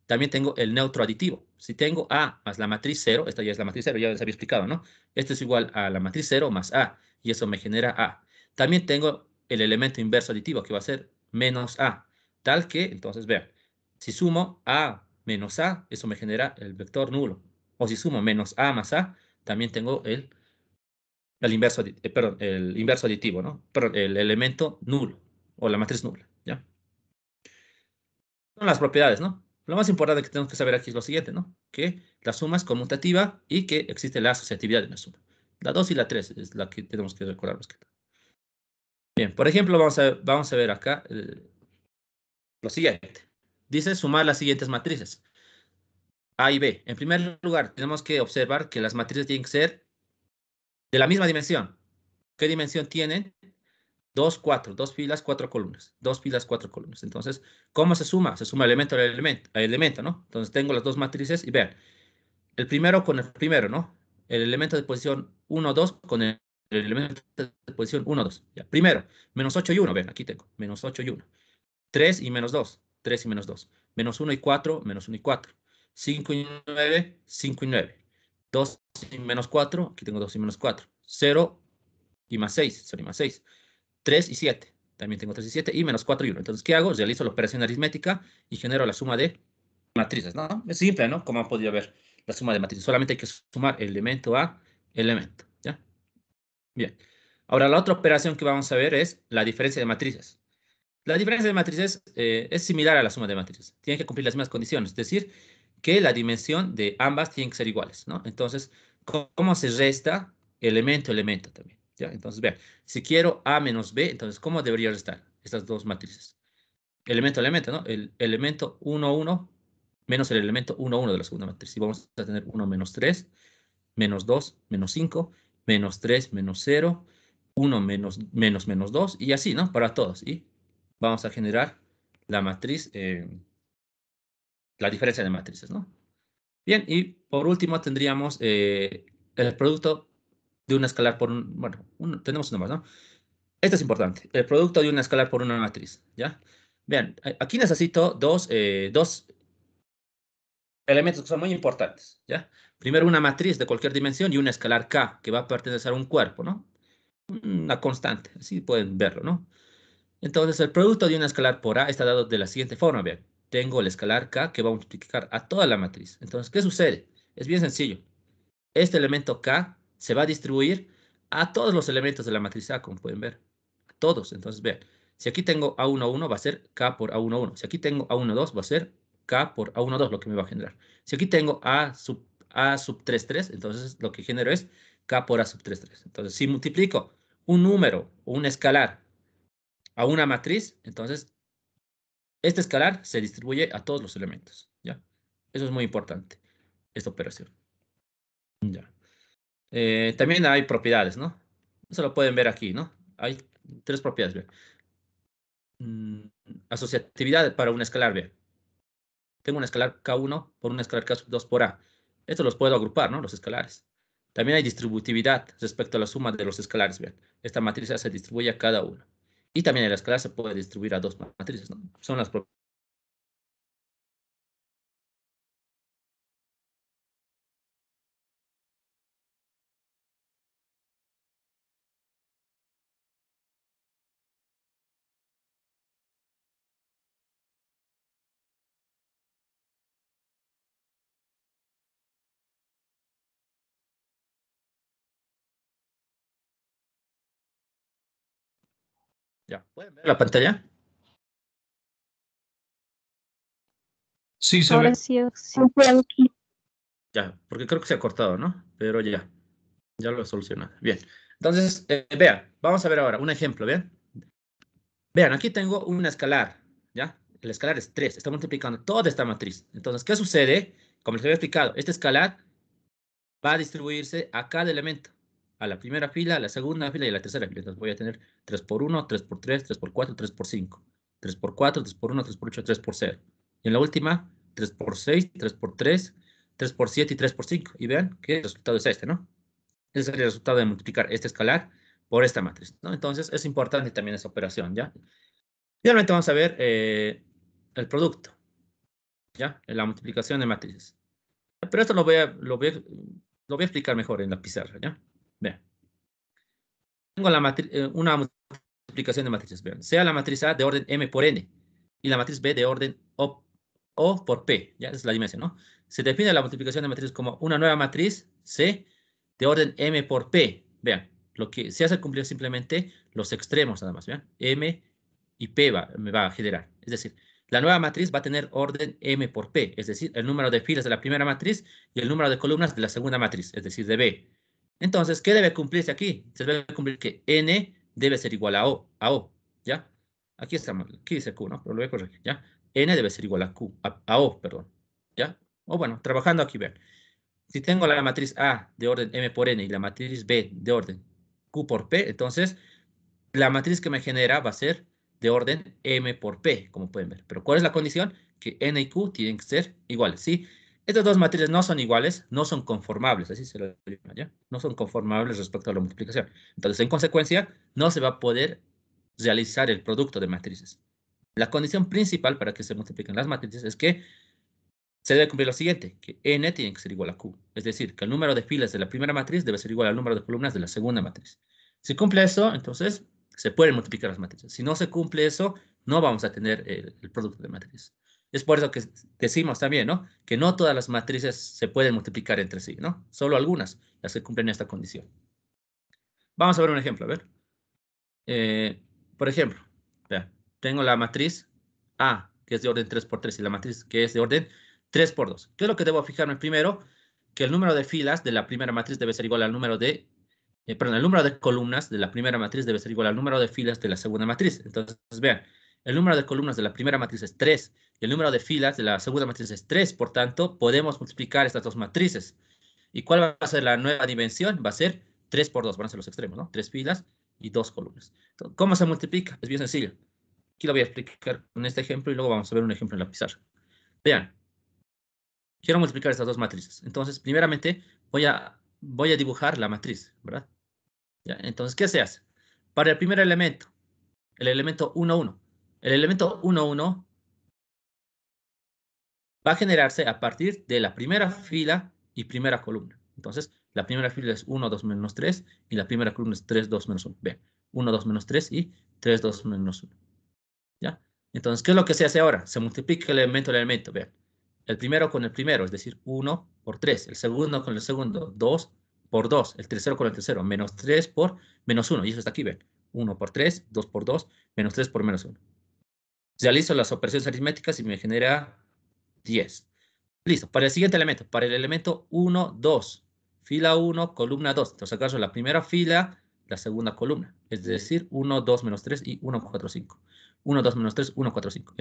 También tengo el neutro aditivo. Si tengo A más la matriz 0, esta ya es la matriz 0, ya les había explicado, ¿no? Esto es igual a la matriz 0 más A, y eso me genera A. También tengo el elemento inverso aditivo, que va a ser menos A, tal que, entonces, vean, si sumo A menos A, eso me genera el vector nulo. O si sumo menos A más A, también tengo el inverso, el inverso aditivo, ¿no? Perdón, el elemento nulo, o la matriz nula, ¿ya? Son las propiedades, ¿no? Lo más importante que tenemos que saber aquí es lo siguiente, ¿no? Que la suma es conmutativa y que existe la asociatividad en la suma. La 2 y la 3 es la que tenemos que recordar más que todo. Bien, por ejemplo, vamos a ver acá lo siguiente. Dice sumar las siguientes matrices. A y B. En primer lugar, tenemos que observar que las matrices tienen que ser de la misma dimensión. ¿Qué dimensión tienen? 2, 4, 2 filas, 4 columnas. 2 filas, 4 columnas. Entonces, ¿cómo se suma? Se suma elemento al elemento, ¿no? Entonces tengo las dos matrices y vean, el primero con el primero, ¿no? El elemento de posición 1, 2 con el elemento de posición 1, 2. Ya. Primero, menos 8 y 1, ven, aquí tengo, menos 8 y 1. 3 y menos 2, 3 y menos 2. Menos 1 y 4, menos 1 y 4. 5 y 9, 5 y 9. 2 y menos 4, aquí tengo 2 y menos 4. 0 y más 6, 0 y más 6. 3 y 7, también tengo 3 y 7, y menos 4 y 1. Entonces, ¿qué hago? Realizo la operación aritmética y genero la suma de matrices, ¿no? Es simple, ¿no? Como han podido ver, la suma de matrices. Solamente hay que sumar elemento a elemento, ¿ya? Bien. Ahora, la otra operación que vamos a ver es la diferencia de matrices. La diferencia de matrices es similar a la suma de matrices. Tienen que cumplir las mismas condiciones, es decir, que la dimensión de ambas tienen que ser iguales, ¿no? Entonces, ¿cómo se resta elemento a elemento también? ¿Ya? Entonces, vean, si quiero A menos B, entonces, ¿cómo debería restar estas dos matrices? Elemento a elemento, ¿no? El elemento 1, 1 menos el elemento 1, 1 de la segunda matriz. Y vamos a tener 1 menos 3, menos 2, menos 5, menos 3, menos 0, 1 menos, menos 2, y así, ¿no? Para todos. Y vamos a generar la matriz, la diferencia de matrices, ¿no? Bien, y por último tendríamos el producto de una escalar por un, bueno, tenemos uno más, ¿no? Esto es importante, el producto de una escalar por una matriz, ¿ya? Vean, aquí necesito dos elementos que son muy importantes, ¿ya? Primero una matriz de cualquier dimensión y una escalar K, que va a pertenecer a un cuerpo, ¿no? Una constante, así pueden verlo, ¿no? Entonces, el producto de una escalar por A está dado de la siguiente forma, vean. Tengo el escalar K que va a multiplicar a toda la matriz. Entonces, ¿qué sucede? Es bien sencillo. Este elemento K se va a distribuir a todos los elementos de la matriz A, como pueden ver. Todos. Entonces, vean. Si aquí tengo A1, 1, va a ser K por A1, 1. Si aquí tengo A1, 2, va a ser K por A1, 2, lo que me va a generar. Si aquí tengo A sub 3, 3, entonces lo que genero es K por A sub 3, 3. Entonces, si multiplico un número o un escalar a una matriz, entonces este escalar se distribuye a todos los elementos, ¿ya? Eso es muy importante, esta operación. Ya. También hay propiedades, ¿no? Eso lo pueden ver aquí, ¿no? Hay tres propiedades, vean. Asociatividad para un escalar, vean. Tengo un escalar K1 por un escalar K2 por A. Estos los puedo agrupar, ¿no? Los escalares. También hay distributividad respecto a la suma de los escalares, vean. Esta matriz se distribuye a cada uno. Y también el escalar se puede distribuir a dos matrices, ¿no? Son las propiedades. Ya, ¿pueden ver la pantalla? Sí se Ahora ve. sí, sí puedo aquí. Ya, porque creo que se ha cortado, ¿no? Pero ya, ya lo he solucionado. Bien. Entonces, vean, vamos a ver ahora un ejemplo, ¿bien? Vean, aquí tengo un escalar, ¿ya? El escalar es 3, está multiplicando toda esta matriz. Entonces, ¿qué sucede? Como les había explicado, este escalar va a distribuirse a cada elemento. A la primera fila, a la segunda fila y a la tercera fila. Entonces voy a tener 3 por 1, 3 por 3, 3 por 4, 3 por 5. 3 por 4, 3 por 1, 3 por 8, 3 por 0. Y en la última, 3 por 6, 3 por 3, 3 por 7 y 3 por 5. Y vean que el resultado es este, ¿no? Ese es el resultado de multiplicar este escalar por esta matriz, ¿no? Entonces es importante también esa operación, ¿ya? Finalmente vamos a ver el producto, ¿ya? La multiplicación de matrices. Pero esto lo voy a explicar mejor en la pizarra, ¿ya? Vean. Tengo una multiplicación de matrices, vean. Sea la matriz A de orden M por N y la matriz B de orden O por P, ¿ya? Esa es la dimensión, ¿no? Se define la multiplicación de matrices como una nueva matriz C de orden M por P. Vean, lo que se hace cumplir simplemente los extremos nada más, vean. M y P me va a generar. Es decir, la nueva matriz va a tener orden M por P, es decir, el número de filas de la primera matriz y el número de columnas de la segunda matriz, es decir, de B. Entonces, ¿qué debe cumplirse aquí? Se debe cumplir que N debe ser igual a O, ¿ya? Aquí está mal, aquí dice Q, ¿no? Pero lo voy a corregir, ¿ya? N debe ser igual a Q, a O, perdón, ¿ya? O bueno, trabajando aquí, vean. Si tengo la matriz A de orden M por N y la matriz B de orden Q por P, entonces la matriz que me genera va a ser de orden M por P, como pueden ver. Pero ¿cuál es la condición? Que N y Q tienen que ser iguales, ¿sí? Estas dos matrices no son iguales, no son conformables, así se lo llama, ¿ya? No son conformables respecto a la multiplicación. Entonces, en consecuencia, no se va a poder realizar el producto de matrices. La condición principal para que se multipliquen las matrices es que se debe cumplir lo siguiente, que N tiene que ser igual a Q. Es decir, que el número de filas de la primera matriz debe ser igual al número de columnas de la segunda matriz. Si cumple eso, entonces se pueden multiplicar las matrices. Si no se cumple eso, no vamos a tener el producto de matrices. Es por eso que decimos también, ¿no? Que no todas las matrices se pueden multiplicar entre sí, ¿no? Solo algunas las que cumplen esta condición. Vamos a ver un ejemplo, a ver. Por ejemplo, vea, tengo la matriz A, que es de orden 3 por 3, y la matriz que es de orden 3 por 2. ¿Qué es lo que debo fijarme primero? Que el número de filas de la primera matriz debe ser igual al número de, perdón, el número de columnas de la primera matriz debe ser igual al número de filas de la segunda matriz. Entonces, vean, el número de columnas de la primera matriz es 3 y el número de filas de la segunda matriz es 3. Por tanto, podemos multiplicar estas dos matrices. ¿Y cuál va a ser la nueva dimensión? Va a ser 3 por 2, van a ser los extremos, ¿no? 3 filas y 2 columnas. Entonces, ¿cómo se multiplica? Es bien sencillo. Aquí lo voy a explicar con este ejemplo y luego vamos a ver un ejemplo en la pizarra. Vean, quiero multiplicar estas dos matrices. Entonces, primeramente, voy a dibujar la matriz, ¿verdad? ¿Ya? Entonces, ¿qué se hace? Para el primer elemento, el elemento 1, 1. El elemento 1, 1 va a generarse a partir de la primera fila y primera columna. Entonces, la primera fila es 1, 2, menos 3 y la primera columna es 3, 2, menos 1. Vean, 1, 2, menos 3 y 3, 2, menos 1. ¿Ya? Entonces, ¿qué es lo que se hace ahora? Se multiplica el elemento, vean. El primero con el primero, es decir, 1 por 3. El segundo con el segundo, 2 por 2. El tercero con el tercero, menos 3 por menos 1. Y eso está aquí, vean. 1 por 3, 2 por 2, menos 3 por menos 1. Realizo las operaciones aritméticas y me genera 10. Listo, para el siguiente elemento, para el elemento 1, 2, fila 1, columna 2. Entonces agarro la primera fila, la segunda columna, es decir, 1, 2, menos 3 y 1, 4, 5. 1, 2, menos 3, 1, 4, 5.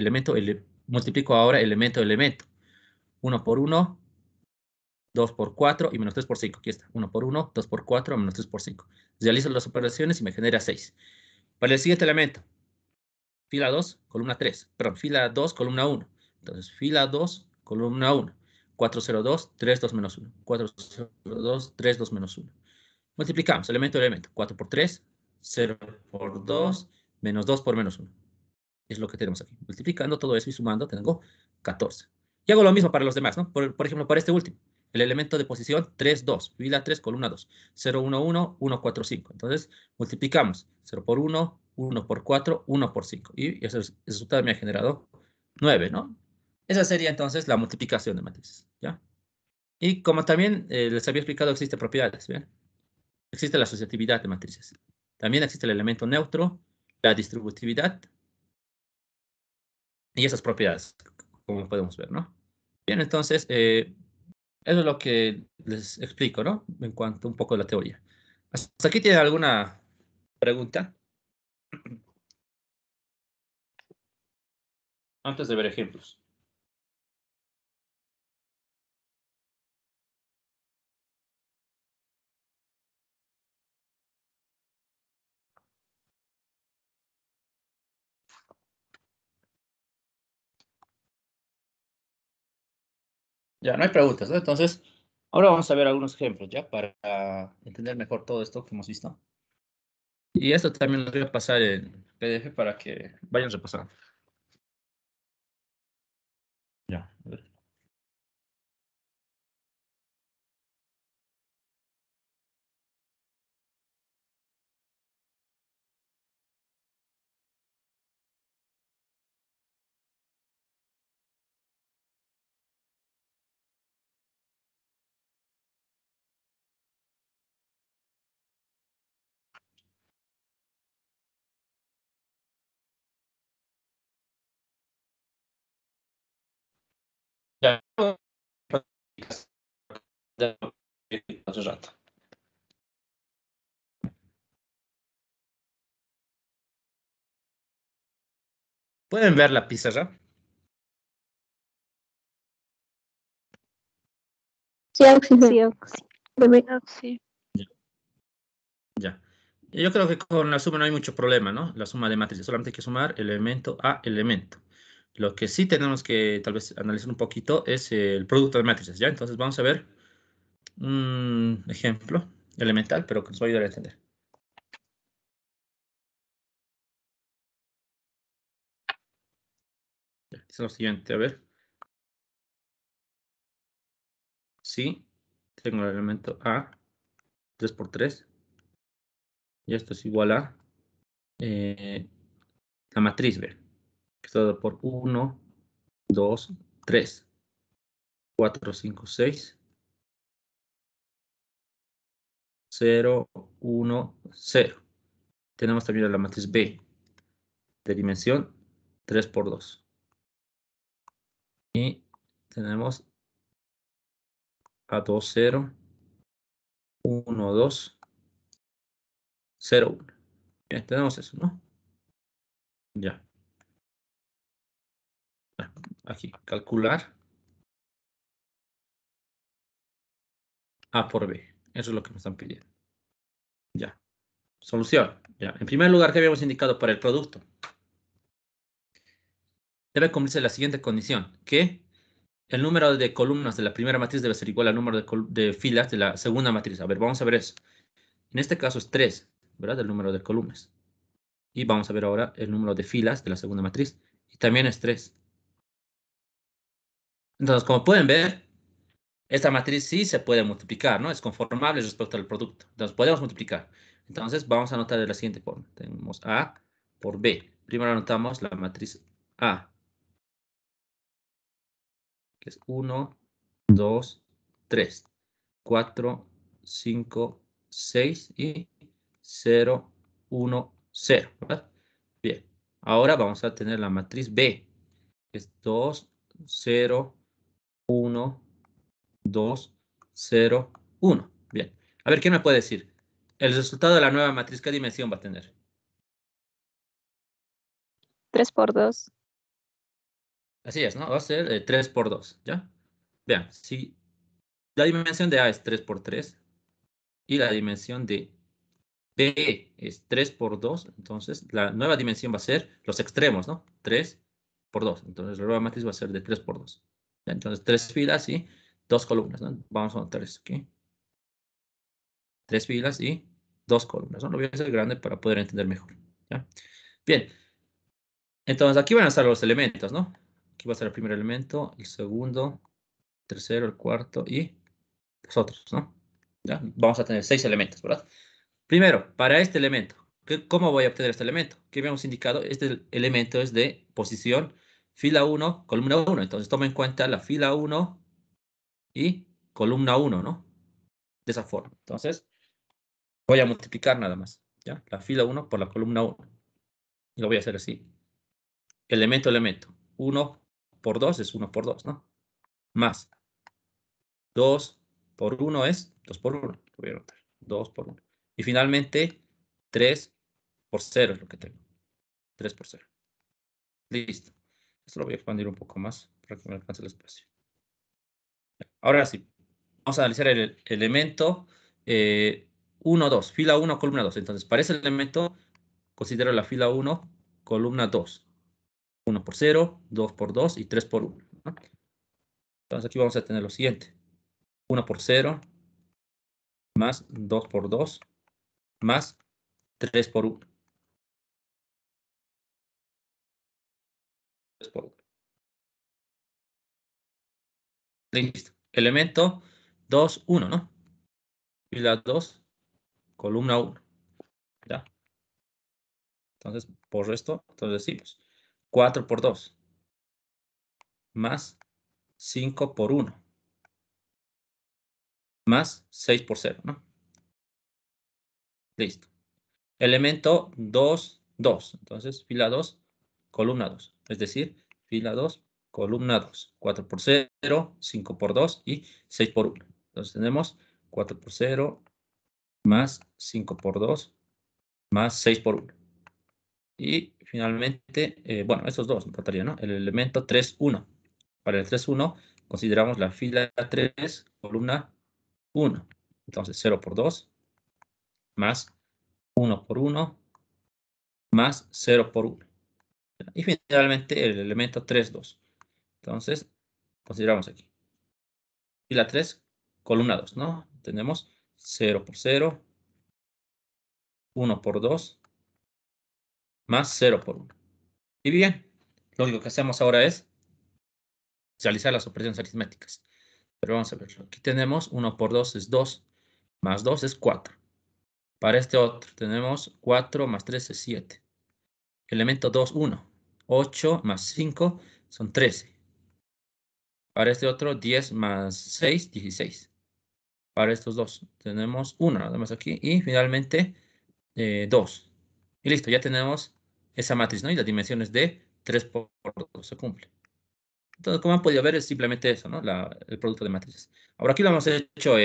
Multiplico ahora elemento, 1 por 1, 2 por 4 y menos 3 por 5. Aquí está, 1 por 1, 2 por 4, menos 3 por 5. Realizo las operaciones y me genera 6. Para el siguiente elemento, fila 2, columna 3. Perdón, fila 2, columna 1. Entonces, fila 2, columna 1. 402, 3, 2 menos 1. 402, 3, 2 menos 1. Multiplicamos elemento. 4 por 3, 0 por 2, Menos 2 por menos 1. Es lo que tenemos aquí. Multiplicando todo eso y sumando, tengo 14. Y hago lo mismo para los demás, ¿no? Por ejemplo, para este último. El elemento de posición 3, 2. Fila 3, columna 2. 0, 1, 1, 1, 4, 5. Entonces, multiplicamos. 0 por 1, 1 por 4, 1 por 5. Y ese resultado me ha generado 9, ¿no? Esa sería entonces la multiplicación de matrices, ¿ya? Y como también les había explicado, existen propiedades, ¿bien? Existe la asociatividad de matrices. También existe el elemento neutro, la distributividad y esas propiedades, como podemos ver, ¿no? Bien, entonces, eso es lo que les explico, ¿no? En cuanto a un poco de la teoría. ¿Hasta aquí tienen alguna pregunta? Antes de ver ejemplos. Ya, no hay preguntas, ¿no? Entonces, ahora vamos a ver algunos ejemplos, ¿ya? Para entender mejor todo esto que hemos visto. Y esto también lo voy a pasar en PDF para que vayan repasando. Ya, a ver. Ya, otro rato. ¿Pueden ver la pizarra? Sí, sí, sí. Ya. Yo creo que con la suma no hay mucho problema, ¿no? La suma de matrices, solamente hay que sumar elemento a elemento. Lo que sí tenemos que tal vez analizar un poquito es el producto de matrices, ¿ya? Entonces vamos a ver un ejemplo elemental, pero que nos va a ayudar a entender. Ya, es lo siguiente, a ver. Sí, tengo el elemento A, 3 por 3, y esto es igual a la matriz B, que está dada por 1, 2, 3, 4, 5, 6, 0, 1, 0. Tenemos también la matriz B de dimensión 3 por 2. Y tenemos A2, 0, 1, 2, 0, 1. Bien, tenemos eso, ¿no? Ya. Aquí, calcular A por B. Eso es lo que me están pidiendo. Ya. Solución. Ya. En primer lugar, ¿qué habíamos indicado para el producto? Debe cumplirse la siguiente condición, que el número de columnas de la primera matriz debe ser igual al número de filas de la segunda matriz. A ver, vamos a ver eso. En este caso es 3, ¿verdad? El número de columnas. Y vamos a ver ahora el número de filas de la segunda matriz. Y también es 3. Entonces, como pueden ver, esta matriz sí se puede multiplicar, ¿no? Es conformable respecto al producto. Entonces, podemos multiplicar. Entonces, vamos a anotar de la siguiente forma. Tenemos A por B. Primero anotamos la matriz A, que es 1, 2, 3, 4, 5, 6 y 0, 1, 0, ¿verdad? Bien. Ahora vamos a tener la matriz B, que es 2, 0, 1, 2, 0, 1. Bien. A ver, ¿quién me puede decir? El resultado de la nueva matriz, ¿qué dimensión va a tener? 3 por 2. Así es, ¿no? Va a ser 3 por 2, ¿ya? Vean, si la dimensión de A es 3 por 3 y la dimensión de B es 3 por 2, entonces la nueva dimensión va a ser los extremos, ¿no? 3 por 2. Entonces la nueva matriz va a ser de 3 por 2. ¿Ya? Entonces 3 filas y 2 columnas, ¿no? Vamos a anotar esto aquí. 3 filas y 2 columnas, ¿no? Lo voy a hacer grande para poder entender mejor, ¿ya? Bien, entonces aquí van a estar los elementos, ¿no? Aquí va a estar el primer elemento, el segundo, el tercero, el cuarto y los otros, ¿no? ¿Ya? Vamos a tener 6 elementos, ¿verdad? Primero, para este elemento, ¿cómo voy a obtener este elemento? Que habíamos indicado, este elemento es de posición fila 1, columna 1. Entonces, toma en cuenta la fila 1 y columna 1, ¿no? De esa forma. Entonces, voy a multiplicar nada más, ¿ya? La fila 1 por la columna 1. Y lo voy a hacer así. Elemento, elemento. 1 por 2 es 1 por 2, ¿no? Más 2 por 1 es 2 por 1. Lo voy a anotar. 2 por 1. Y finalmente, 3 por 0 es lo que tengo. 3 por 0. Listo. Esto lo voy a expandir un poco más para que me alcance el espacio. Ahora sí, vamos a analizar el elemento 1, 2, fila 1, columna 2. Entonces, para ese elemento, considero la fila 1, columna 2. 1 por 0, 2 por 2 y 3 por 1, ¿no? Entonces, aquí vamos a tener lo siguiente. 1 por 0, más 2 por 2, más 3 por 1. 3 por 1. Listo. Elemento 2, 1, ¿no? Fila 2, columna 1. ¿Ya? Entonces, por esto, entonces decimos 4 por 2 más 5 por 1 más 6 por 0, ¿no? Listo. Elemento 2, 2. Entonces, fila 2, columna 2. Es decir, fila 2, columna 2. 4 por 0, 5 por 2 y 6 por 1. Entonces, tenemos 4 por 0 más 5 por 2 más 6 por 1. Y finalmente, bueno, estos dos importarían, ¿no? El elemento 3, 1. Para el 3, 1, consideramos la fila 3, columna 1. Entonces, 0 por 2, más 1 por 1, más 0 por 1. Y finalmente, el elemento 3, 2. Entonces, consideramos aquí. Fila 3, columna 2, ¿no? Tenemos 0 por 0, 1 por 2, más 0 por 1. Y bien, lo único que hacemos ahora es realizar las operaciones aritméticas. Pero vamos a verlo. Aquí tenemos 1 por 2 es 2, más 2 es 4. Para este otro tenemos 4 más 3 es 7. Elemento 2, 1. 8 más 5 son 13. Para este otro, 10 más 6, 16. Para estos dos tenemos 1 nada más aquí. Y finalmente 2. Y listo, ya tenemos esa matriz, ¿no? Y las dimensiones de 3 por 2 se cumple. Entonces, como han podido ver, es simplemente eso, ¿no? El producto de matrices. Ahora aquí lo hemos hecho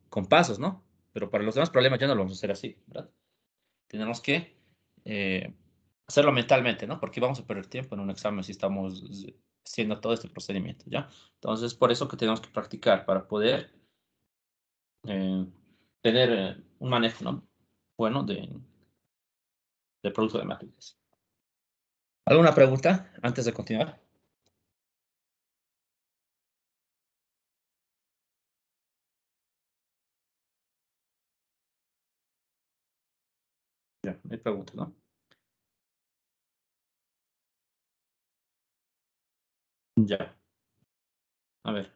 con pasos, ¿no? Pero para los demás problemas ya no lo vamos a hacer así, ¿verdad? Tenemos que hacerlo mentalmente, ¿no? Porque vamos a perder tiempo en un examen si estamos haciendo todo este procedimiento, ¿ya? Entonces, por eso que tenemos que practicar para poder eh, tener un manejo, ¿no? Bueno del producto de matrices. ¿Alguna pregunta antes de continuar? Ya, no hay preguntas, ¿no? Ya. A ver.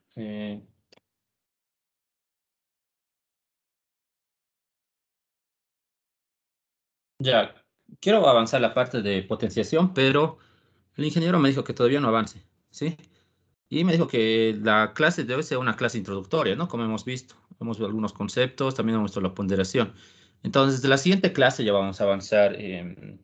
Ya, quiero avanzar la parte de potenciación, pero el ingeniero me dijo que todavía no avance, ¿sí? Y me dijo que la clase debe ser una clase introductoria, ¿no? Como hemos visto. Hemos visto algunos conceptos, también hemos visto la ponderación. Entonces, de la siguiente clase ya vamos a avanzar de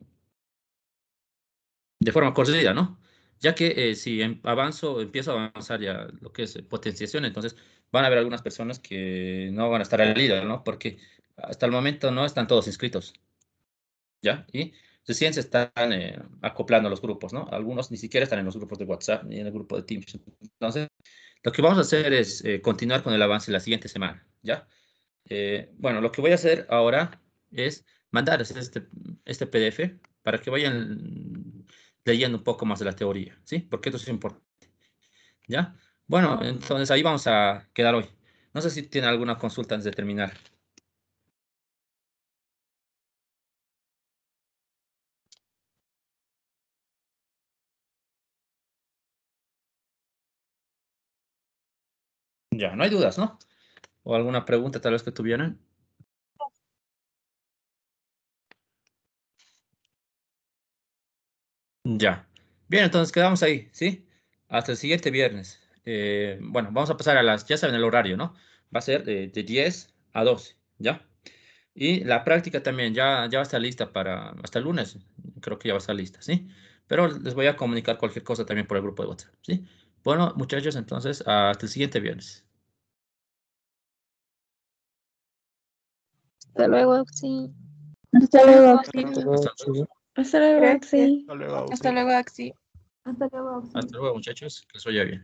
forma corrida, ¿no? Ya que si empiezo a avanzar ya lo que es potenciación, entonces van a haber algunas personas que no van a estar al líder, ¿no? Porque hasta el momento no están todos inscritos. ¿Ya? Y recién se están acoplando los grupos, ¿no? Algunos ni siquiera están en los grupos de WhatsApp ni en el grupo de Teams. Entonces, lo que vamos a hacer es continuar con el avance la siguiente semana, ¿ya? Bueno, lo que voy a hacer ahora es mandarles este PDF para que vayan leyendo un poco más de la teoría, ¿sí? Porque esto es importante, ¿ya? Bueno, entonces ahí vamos a quedar hoy. No sé si tienen alguna consulta antes de terminar. Ya, no hay dudas, ¿no? ¿O alguna pregunta tal vez que tuvieran? Ya. Bien, entonces quedamos ahí, ¿sí? Hasta el siguiente viernes. Bueno, vamos a pasar a las, ya saben el horario, ¿no? Va a ser de 10 a 12, ¿ya? Y la práctica también ya va a estar lista para hasta el lunes. Creo que ya va a estar lista, ¿sí? Pero les voy a comunicar cualquier cosa también por el grupo de WhatsApp, ¿sí? Bueno, muchachos, entonces hasta el siguiente viernes. Hasta luego, sí. Hasta luego, Sí. Axel. Hasta luego, Gracias. sí. Hasta luego, Hasta luego, Axel. Hasta luego, sí. Hasta luego, muchachos. Que les vaya bien.